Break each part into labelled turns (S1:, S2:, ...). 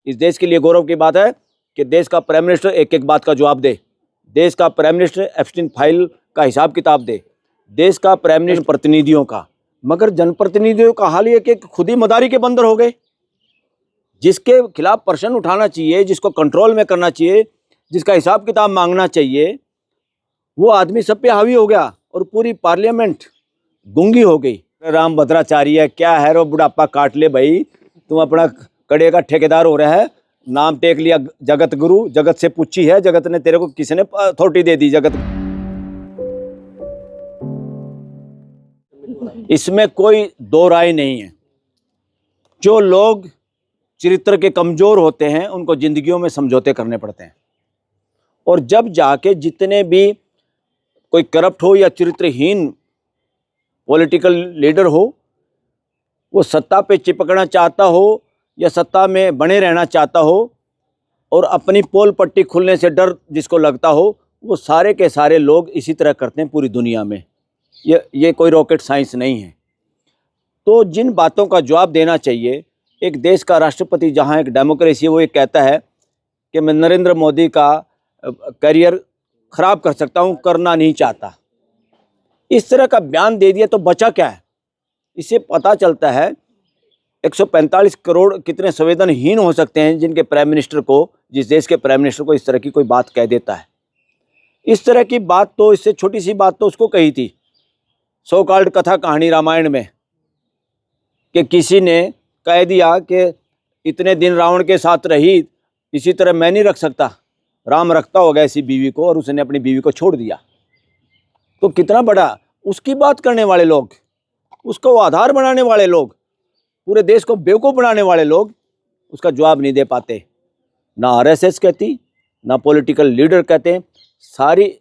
S1: इस देश के लिए गौरव की बात है कि देश का प्राइम मिनिस्टर एक एक बात का जवाब दे, देश का प्राइम मिनिस्टर एप्स्टीन फाइल का हिसाब किताब दे, देश का प्राइम मिनिस्टर प्रतिनिधियों का। मगर जनप्रतिनिधियों का हाल ये कि खुद ही मदारी के बंदर हो गए। जिसके खिलाफ प्रश्न उठाना चाहिए, जिसको कंट्रोल में करना चाहिए, जिसका हिसाब किताब मांगना चाहिए, वो आदमी सब पे हावी हो गया और पूरी पार्लियामेंट गूंगी हो गई। राम भद्राचार्य क्या है रो, बुढ़ापा काट ले भाई, तुम अपना कड़े का ठेकेदार हो रहा है, नाम टेक लिया जगत गुरु, जगत से पूछी है, जगत ने तेरे को किसी ने अथॉरिटी दे दी जगत। इसमें कोई दो राय नहीं है। जो लोग चरित्र के कमजोर होते हैं उनको जिंदगियों में समझौते करने पड़ते हैं, और जब जाके जितने भी कोई करप्ट हो या चरित्रहीन पॉलिटिकल लीडर हो, वो सत्ता पे चिपकना चाहता हो या सत्ता में बने रहना चाहता हो और अपनी पोल पट्टी खुलने से डर जिसको लगता हो, वो सारे के सारे लोग इसी तरह करते हैं पूरी दुनिया में। ये कोई रॉकेट साइंस नहीं है। तो जिन बातों का जवाब देना चाहिए, एक देश का राष्ट्रपति जहाँ एक डेमोक्रेसी है, वो ये कहता है कि मैं नरेंद्र मोदी का करियर खराब कर सकता हूँ, करना नहीं चाहता, इस तरह का बयान दे दिया तो बचा क्या है? इससे पता चलता है 145 करोड़ कितने संवेदनहीन हो सकते हैं जिनके प्राइम मिनिस्टर को, जिस देश के प्राइम मिनिस्टर को इस तरह की कोई बात कह देता है। इस तरह की बात तो, इससे छोटी सी बात तो उसको कही थी सो कॉल्ड कथा कहानी रामायण में, कि किसी ने कह दिया कि इतने दिन रावण के साथ रही, इसी तरह मैं नहीं रख सकता, राम रखता होगा ऐसी बीवी को, और उसने अपनी बीवी को छोड़ दिया। तो कितना बड़ा उसकी बात करने वाले लोग, उसको आधार बनाने वाले लोग, पूरे देश को बेवकूफ़ बनाने वाले लोग उसका जवाब नहीं दे पाते। ना आरएसएस कहती, ना पॉलिटिकल लीडर कहते। सारी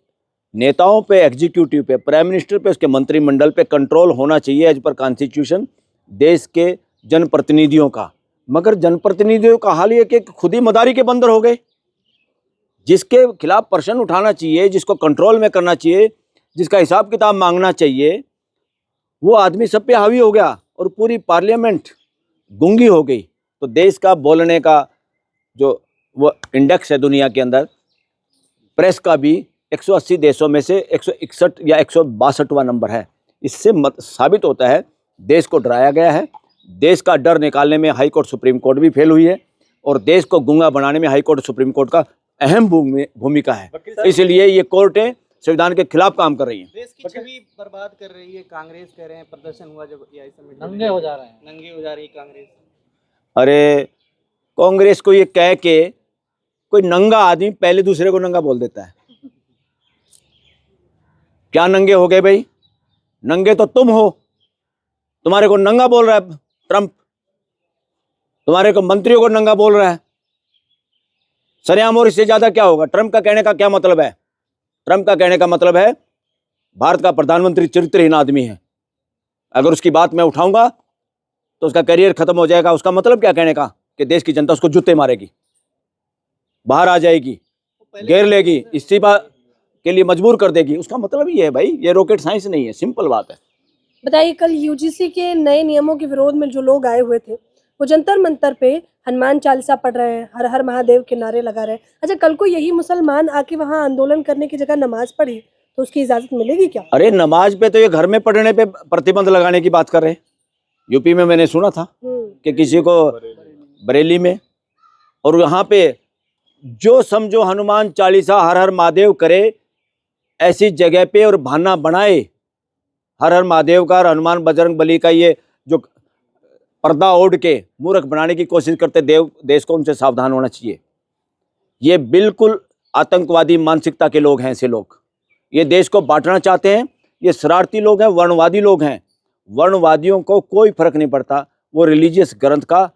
S1: नेताओं पे, एग्जीक्यूटिव पे, प्राइम मिनिस्टर पे, उसके मंत्रिमंडल पे कंट्रोल होना चाहिए एज पर कॉन्स्टिट्यूशन देश के जनप्रतिनिधियों का। मगर जनप्रतिनिधियों का हाल ये कि खुद ही मदारी के बंदर हो गए। जिसके खिलाफ प्रश्न उठाना चाहिए, जिसको कंट्रोल में करना चाहिए, जिसका हिसाब किताब मांगना चाहिए, वो आदमी सब पे हावी हो गया और पूरी पार्लियामेंट गूंगी हो गई। तो देश का बोलने का जो वो इंडेक्स है दुनिया के अंदर, प्रेस का भी 180 देशों में से 161 या 162वां नंबर है। इससे साबित होता है देश को डराया गया है। देश का डर निकालने में हाई कोर्ट, सुप्रीम कोर्ट भी फेल हुई है, और देश को गूंगा बनाने में हाई कोर्ट, सुप्रीम कोर्ट का अहम भूमिका है। इसलिए ये कोर्टें संविधान के खिलाफ काम कर रही हैं।
S2: देश की छवि बर्बाद कर रही है। कांग्रेस कह रहे हैं, प्रदर्शन हुआ जब नंगे हो जा रहे हैं, नंगे हो जा रही है कांग्रेस।
S1: अरे कांग्रेस को ये कह के कोई नंगा आदमी पहले दूसरे को नंगा बोल देता है। क्या नंगे हो गए भाई? नंगे तो तुम हो। तुम्हारे को नंगा बोल रहा है ट्रंप, तुम्हारे को मंत्रियों को नंगा बोल रहा है सरेआम। और इससे ज्यादा क्या होगा? ट्रंप का कहने का क्या मतलब है? ट्रंप का कहने का मतलब है भारत का प्रधानमंत्री चरित्रहीन आदमी है, अगर उसकी बात मैं उठाऊंगा तो उसका करियर खत्म हो जाएगा। उसका मतलब क्या कहने का? कि देश की जनता उसको जूते मारेगी, बाहर आ जाएगी, घेर लेगी, इस्तीफा के लिए मजबूर कर देगी। उसका मतलब ये है भाई, ये रॉकेट साइंस नहीं है, सिंपल बात है।
S3: बताइए, कल यूजीसी के नए नियमों के विरोध में जो लोग आए हुए थे, वो जंतर मंतर पे हनुमान चालीसा पढ़ रहे हैं, हर हर महादेव के नारे लगा रहे हैं। अच्छा, कल को यही मुसलमान आके वहाँ आंदोलन करने की जगह नमाज पढ़ी तो उसकी इजाजत मिलेगी क्या?
S1: अरे नमाज पे तो ये घर में पढ़ने पे प्रतिबंध लगाने की बात कर रहे हैं। यूपी में मैंने सुना था कि किसी को बरेली में, और यहाँ पे जो समझो हनुमान चालीसा हर हर महादेव करे ऐसी जगह पे और बहाना बनाए हर हर महादेव का, हनुमान बजरंग बली का, ये जो पर्दा ओढ़ के मूर्ख बनाने की कोशिश करते देश को, उनसे सावधान होना चाहिए। ये बिल्कुल आतंकवादी मानसिकता के लोग हैं। ऐसे लोग ये देश को बांटना चाहते हैं। ये शरारती लोग हैं, वर्णवादी लोग हैं। वर्णवादियों को कोई फर्क नहीं पड़ता, वो रिलीजियस ग्रंथ का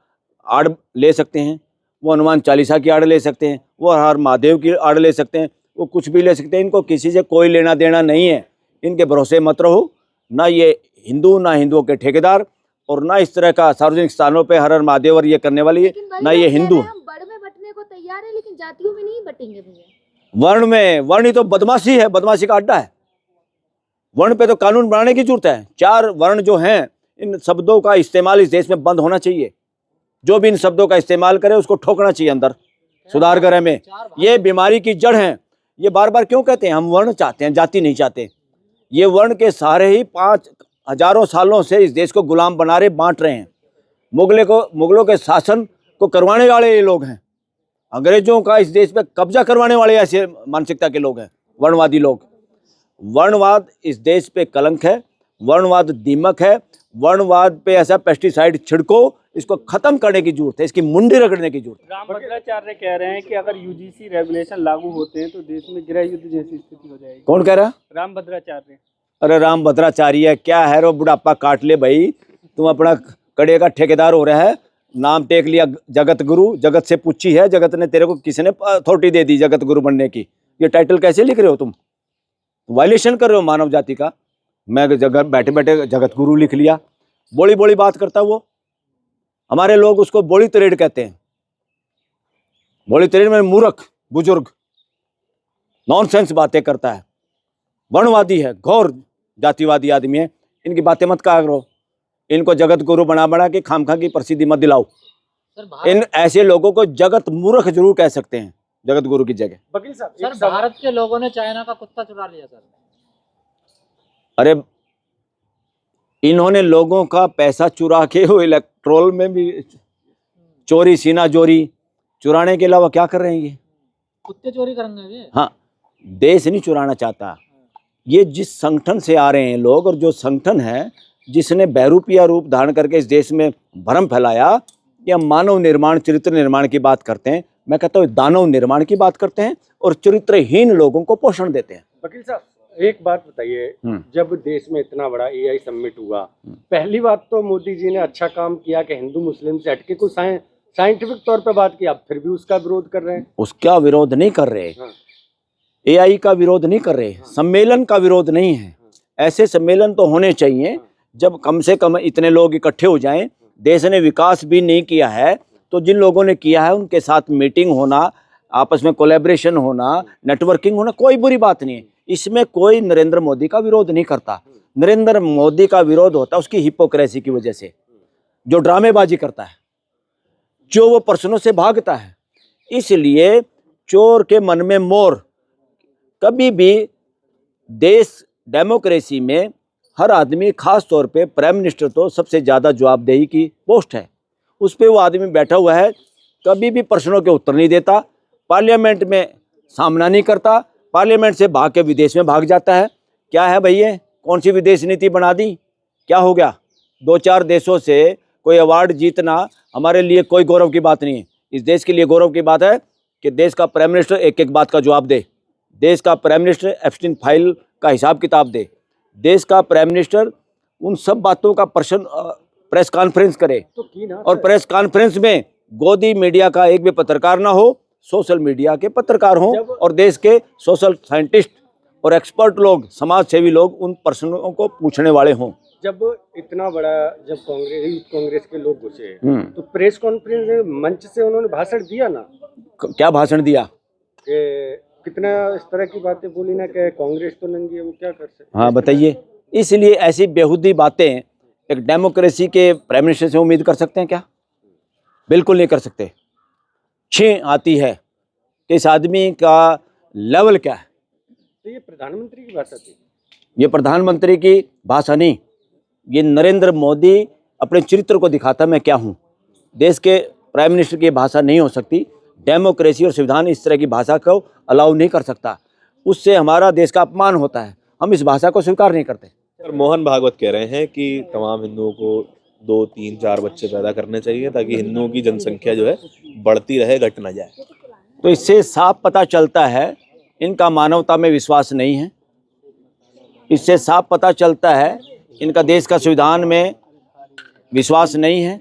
S1: आड़ ले सकते हैं, वो हनुमान चालीसा की आड़ ले सकते हैं, वो हर महादेव की आड़ ले सकते हैं, वो कुछ भी ले सकते हैं। इनको किसी से कोई लेना देना नहीं है। इनके भरोसे मत रहो। ना ये हिंदू, ना हिंदुओं के ठेकेदार, और ना इस तरह का सार्वजनिक स्थानों पे हर हर महादेव और ये करने वाली है, ना ये हिंदू।
S4: हम वर्ण में बंटने को तैयार है, लेकिन जातियों में नहीं बटेंगे भैया।
S1: वर्ण में, वर्ण ही तो बदमाशी है, बदमाशी का अड्डा है। वर्ण पे तो कानून बनाने की जरूरत है। 4 वर्ण जो हैं, इन शब्दों का इस्तेमाल इस देश में बंद होना चाहिए। जो भी इन शब्दों का इस्तेमाल करे उसको ठोकना चाहिए अंदर, सुधार गृह में। ये बीमारी की जड़ है। ये बार बार क्यों कहते हैं हम वर्ण चाहते हैं, जाति नहीं चाहते। ये वर्ण के सारे ही 5,000 सालों से इस देश को गुलाम बना रहे, बांट रहे हैं। मुगलों के शासन को करवाने वाले ये लोग हैं। अंग्रेजों का इस देश पे कब्जा करवाने वाले ऐसे मानसिकता के लोग हैं, वर्णवादी लोग। वर्णवाद इस देश पे कलंक है, वर्णवाद दीमक है। वर्णवाद पे ऐसा पेस्टिसाइड छिड़को, इसको खत्म करने की जरूरत है, इसकी मुंडी रगड़ने की जरूरत है।
S2: रामभद्राचार्य कह रहे हैं कि अगर यूजीसी रेगुलेशन लागू होते हैं तो देश में गृह युद्ध जैसी स्थिति हो जाएगी।
S1: कौन कह रहा?
S2: रामभद्राचार्य।
S1: अरे रामभद्राचार्य क्या है, रो बुढ़ापा काट ले भाई। तुम अपना कड़े का ठेकेदार हो रहा है, नाम टेक लिया जगत गुरु। जगत से पूछी है, जगत ने तेरे को, किसी ने अथॉरिटी दे दी जगत गुरु बनने की। ये टाइटल कैसे लिख रहे हो तुम? वायलेशन कर रहे हो मानव जाति का। मैं जगत बैठे बैठे जगत गुरु लिख लिया। बोली बोली बात करता वो। हमारे लोग उसको बोली तरेड़ कहते हैं। बोली तरेड़ में मूर्ख बुजुर्ग नॉनसेंस बातें करता है, वर्णवादी है, घोर जातिवादी आदमी है। इनकी बातें मत कहा करो। इनको जगत गुरु बना बना के खामखा की प्रसिद्धि मत दिलाओ। इन ऐसे लोगों को जगत मूर्ख जरूर कह सकते हैं जगत गुरु की जगह।
S2: वकील साहब,
S5: सर भारत के लोगों ने चाइना का कुत्ता चुरा लिया सर।
S1: अरे इन्होंने लोगों का पैसा चुरा के वो इलेक्ट्रोल में भी चोरी, सीना चोरी चुराने के अलावा क्या कर रहे हैं ये?
S5: कुत्ते चोरी करेंगे ये?
S1: हाँ, देश नहीं चुराना चाहता। ये जिस संगठन से आ रहे हैं लोग, और जो संगठन है जिसने बहरूपिया रूप धारण करके इस देश में भ्रम फैलाया कि हम मानव निर्माण, चरित्र निर्माण की बात करते हैं, मैं कहता हूँ दानव निर्माण की बात करते हैं और चरित्रहीन लोगों को पोषण देते हैं।
S6: वकील साहब, एक बात बताइए, जब देश में इतना बड़ा एआई समिट हुआ, पहली बात तो मोदी जी ने अच्छा काम किया कि हिंदू मुस्लिम से हटके कुछ साइंटिफिक तौर पे बात की। आप फिर भी उसका विरोध कर रहे हैं।
S1: उसका विरोध नहीं कर रहे, एआई का विरोध नहीं कर रहे, सम्मेलन का विरोध नहीं है। ऐसे सम्मेलन तो होने चाहिए जब कम से कम इतने लोग इकट्ठे हो जाएं। देश ने विकास भी नहीं किया है तो जिन लोगों ने किया है उनके साथ मीटिंग होना, आपस में कोलैबोरेशन होना, नेटवर्किंग होना कोई बुरी बात नहीं है। इसमें कोई नरेंद्र मोदी का विरोध नहीं करता। नरेंद्र मोदी का विरोध होता है उसकी हिपोक्रेसी की वजह से, जो ड्रामेबाजी करता है, जो वो प्रश्नों से भागता है। इसलिए चोर के मन में मोर। कभी भी देश डेमोक्रेसी में हर आदमी, खास तौर पे प्राइम मिनिस्टर तो सबसे ज़्यादा जवाबदेही की पोस्ट है, उस पर वो आदमी बैठा हुआ है, कभी भी प्रश्नों के उत्तर नहीं देता, पार्लियामेंट में सामना नहीं करता, पार्लियामेंट से भाग के विदेश में भाग जाता है। क्या है भैया, कौन सी विदेश नीति बना दी? क्या हो गया? 2-4 देशों से कोई अवार्ड जीतना हमारे लिए कोई गौरव की बात नहीं है। इस देश के लिए गौरव की बात है कि देश का प्राइम मिनिस्टर एक एक बात का जवाब दे। देश का प्राइम मिनिस्टर एप्स्टीन फाइल का हिसाब किताब दे। देश का प्राइम मिनिस्टर उन सब बातों का प्रेस कॉन्फ्रेंस करे, और प्रेस कॉन्फ्रेंस में गोदी मीडिया का एक भी पत्रकार ना हो, सोशल मीडिया के पत्रकार हों, और देश के सोशल साइंटिस्ट और एक्सपर्ट लोग, समाज सेवी लोग उन प्रश्नों को पूछने वाले हों।
S6: जब इतना बड़ा, जब कांग्रेस के लोग घुसे तो प्रेस कॉन्फ्रेंस में मंच से उन्होंने भाषण दिया ना?
S1: क्या भाषण दिया?
S6: कितना इस तरह की बातें बोली ना कि कांग्रेस तो नंगी है, वो क्या कर सकते?
S1: हाँ बताइए। इसलिए ऐसी बेहुदी बातें एक डेमोक्रेसी के प्राइम मिनिस्टर से उम्मीद कर सकते हैं क्या? बिल्कुल नहीं कर सकते। छीं आती है कि इस आदमी का लेवल क्या है।
S6: तो ये प्रधानमंत्री की भाषा थी?
S1: ये प्रधानमंत्री की भाषा नहीं, ये नरेंद्र मोदी अपने चरित्र को दिखाता मैं क्या हूँ। देश के प्राइम मिनिस्टर की भाषा नहीं हो सकती। डेमोक्रेसी और संविधान इस तरह की भाषा को अलाउ नहीं कर सकता। उससे हमारा देश का अपमान होता है। हम इस भाषा को स्वीकार नहीं करते।
S7: मोहन भागवत कह रहे हैं कि तमाम हिंदुओं को 2, 3, 4 बच्चे पैदा करने चाहिए ताकि हिंदुओं की जनसंख्या जो है बढ़ती रहे, घट न जाए।
S1: तो इससे साफ पता चलता है इनका मानवता में विश्वास नहीं है। इससे साफ पता चलता है इनका देश का संविधान में विश्वास नहीं है।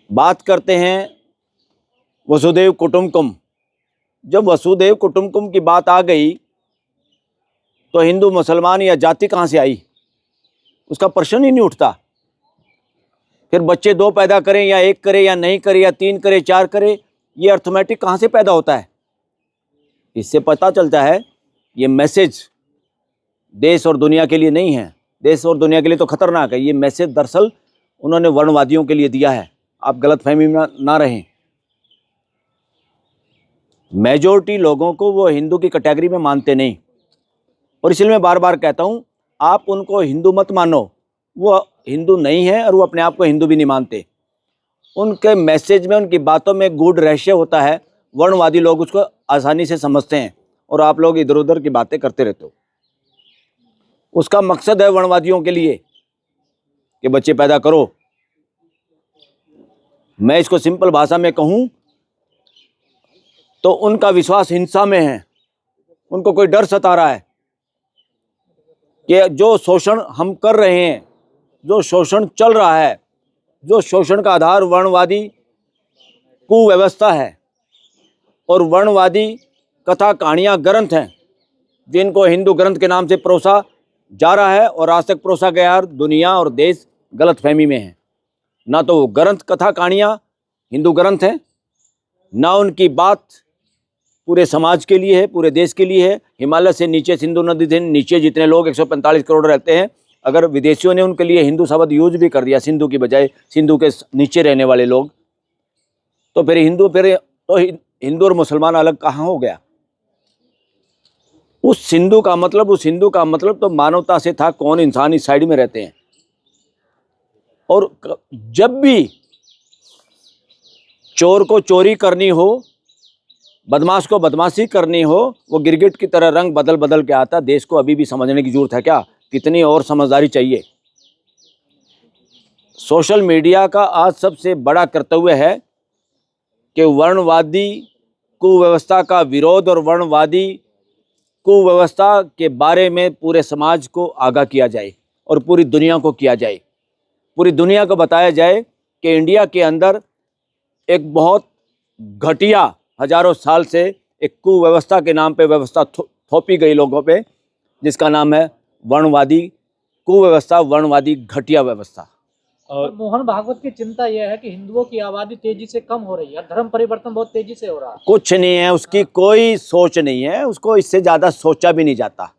S1: बात करते हैं वसुदेव कुटुंबकम। जब वसुदेव कुटुंबकम की बात आ गई तो हिंदू मुसलमान या जाति कहाँ से आई, उसका प्रश्न ही नहीं उठता। फिर बच्चे 2 पैदा करें या 1 करें या नहीं करें या 3 करें 4 करें, ये अर्थमेटिक कहाँ से पैदा होता है? इससे पता चलता है ये मैसेज देश और दुनिया के लिए नहीं है। देश और दुनिया के लिए तो खतरनाक है। ये मैसेज दरअसल उन्होंने वर्णवादियों के लिए दिया है। आप गलतफहमी में ना रहें। मेजॉरिटी लोगों को वो हिंदू की कैटेगरी में मानते नहीं, और इसलिए मैं बार बार कहता हूँ आप उनको हिंदू मत मानो, वो हिंदू नहीं है और वो अपने आप को हिंदू भी नहीं मानते। उनके मैसेज में, उनकी बातों में गूढ़ रहस्य होता है, वर्णवादी लोग उसको आसानी से समझते हैं और आप लोग इधर उधर की बातें करते रहते हो। उसका मकसद है वर्णवादियों के लिए कि बच्चे पैदा करो। मैं इसको सिंपल भाषा में कहूं तो उनका विश्वास हिंसा में है। उनको कोई डर सता रहा है कि जो शोषण हम कर रहे हैं, जो शोषण चल रहा है, जो शोषण का आधार वर्णवादी कुव्यवस्था है और वर्णवादी कथा कहानियाँ ग्रंथ हैं जिनको हिंदू ग्रंथ के नाम से परोसा जा रहा है और आज तक परोसा गया। दुनिया और देश गलतफहमी में है। ना तो वो ग्रंथ कथा कहानियाँ हिंदू ग्रंथ हैं, ना उनकी बात पूरे समाज के लिए है, पूरे देश के लिए है। हिमालय से नीचे, सिंधु नदी से नीचे जितने लोग 145 करोड़ रहते हैं, अगर विदेशियों ने उनके लिए हिंदू शब्द यूज भी कर दिया सिंधु की बजाय, सिंधु के नीचे रहने वाले लोग, तो फिर हिंदू और मुसलमान अलग कहाँ हो गया? उस हिंदू का मतलब तो मानवता से था। कौन इंसान इस साइड में रहते हैं? और जब भी चोर को चोरी करनी हो, बदमाश को बदमाशी करनी हो, वो गिरगिट की तरह रंग बदल बदल के आता। देश को अभी भी समझने की जरूरत है क्या? कितनी और समझदारी चाहिए? सोशल मीडिया का आज सबसे बड़ा कर्तव्य है कि वर्णवादी कुव्यवस्था का विरोध और वर्णवादी कुव्यवस्था के बारे में पूरे समाज को आगाह किया जाए और पूरी दुनिया को किया जाए। पूरी दुनिया को बताया जाए कि इंडिया के अंदर एक बहुत घटिया, हजारों साल से एक कुव्यवस्था के नाम पे व्यवस्था थोपी गई लोगों पे, जिसका नाम है वर्णवादी कुव्यवस्था, वर्णवादी घटिया व्यवस्था।
S5: और मोहन भागवत की चिंता यह है कि हिंदुओं की आबादी तेजी से कम हो रही है, धर्म परिवर्तन बहुत तेजी से हो रहा है।
S1: कुछ नहीं है, उसकी कोई सोच नहीं है, उसको इससे ज़्यादा सोचा भी नहीं जाता।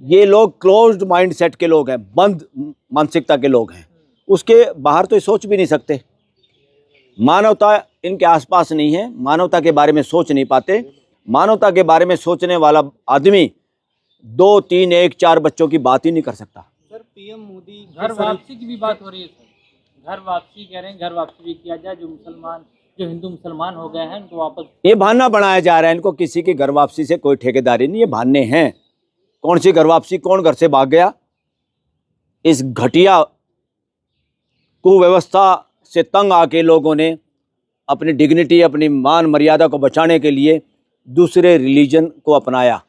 S1: ये लोग क्लोज्ड माइंड सेट के लोग हैं, बंद मानसिकता के लोग हैं, उसके बाहर तो ये सोच भी नहीं सकते। मानवता इनके आसपास नहीं है, मानवता के बारे में सोच नहीं पाते। मानवता के बारे में सोचने वाला आदमी 2, 3, 1, 4 बच्चों की बात ही नहीं कर सकता।
S2: सर पीएम मोदी
S5: घर वापसी की भी बात हो रही है सर, घर वापसी कह रहे हैं, घर वापसी भी किया जाए। जो हिंदू मुसलमान हो गए हैं उनको वापस,
S1: ये बहाना बनाया जा रहा है। इनको किसी की घर वापसी से कोई ठेकेदारी नहीं, ये बहाने हैं। कौन सी घर वापसी? कौन घर से भाग गया? इस घटिया कुव्यवस्था से तंग आके लोगों ने अपनी डिग्निटी, अपनी मान मर्यादा को बचाने के लिए दूसरे रिलीजन को अपनाया,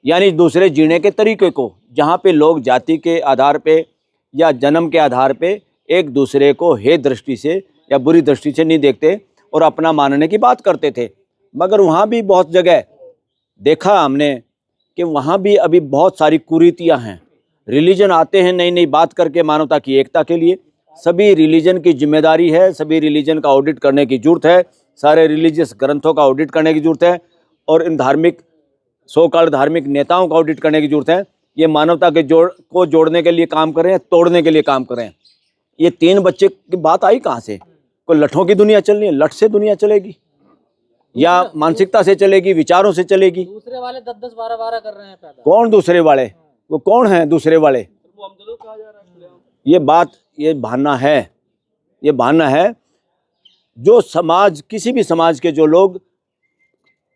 S1: यानी दूसरे जीने के तरीके को, जहाँ पे लोग जाति के आधार पे या जन्म के आधार पे एक दूसरे को हे दृष्टि से या बुरी दृष्टि से नहीं देखते और अपना मानने की बात करते थे। मगर वहाँ भी बहुत जगह देखा हमने कि वहाँ भी अभी बहुत सारी कुरीतियाँ हैं। रिलीजन आते हैं नई नई बात करके मानवता की एकता के लिए। सभी रिलीजन की जिम्मेदारी है, सभी रिलीजन का ऑडिट करने की जरूरत है, सारे रिलीजियस ग्रंथों का ऑडिट करने की जरूरत है और इन धार्मिक सो-कॉल्ड धार्मिक नेताओं का ऑडिट करने की जरूरत है। ये मानवता के जोड़ने के लिए काम करें, तोड़ने के लिए काम करें। ये 3 बच्चे की बात आई कहाँ से? कोई लठों की दुनिया चल रही है? लठ से दुनिया चलेगी या मानसिकता से चलेगी, विचारों से चलेगी?
S5: दूसरे वाले 10-10, 12-12 कर रहे हैं पैदा।
S1: कौन दूसरे वाले? वो कौन है दूसरे वाले? ये बहाना है, ये बहाना है। जो समाज, किसी भी समाज के जो लोग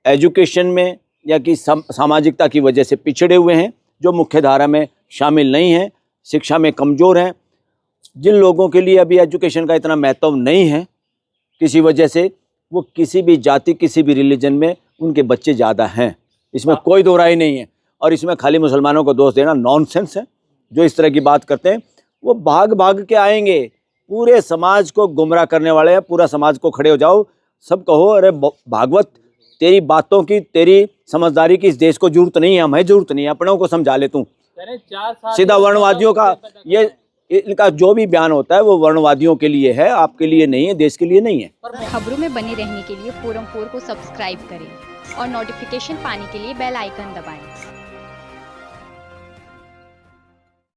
S1: एजुकेशन में या कि सामाजिकता की वजह से पिछड़े हुए हैं, जो मुख्य धारा में शामिल नहीं हैं, शिक्षा में कमज़ोर हैं, जिन लोगों के लिए अभी एजुकेशन का इतना महत्व नहीं है किसी वजह से, वो किसी भी जाति, किसी भी रिलीजन में उनके बच्चे ज़्यादा हैं। इसमें कोई दो राय नहीं है। और इसमें खाली मुसलमानों को दोष देना नॉनसेंस है। जो इस तरह की बात करते हैं वो भाग भाग के आएंगे, पूरे समाज को गुमराह करने वाले हैं। पूरा समाज को खड़े हो जाओ, सब कहो अरे भागवत, तेरी बातों की, तेरी समझदारी की इस देश को जरूरत नहीं है, हमें जरूरत नहीं है, अपनों को समझा ले तू। सीधा वर्णवादियों का ये इनका जो भी बयान होता है वो वर्णवादियों के लिए है, आपके लिए नहीं है, देश के लिए नहीं है।
S8: खबरों में बने रहने के लिए फोरम 4 को सब्सक्राइब करें और नोटिफिकेशन पाने के लिए बेल आइकन दबाएं।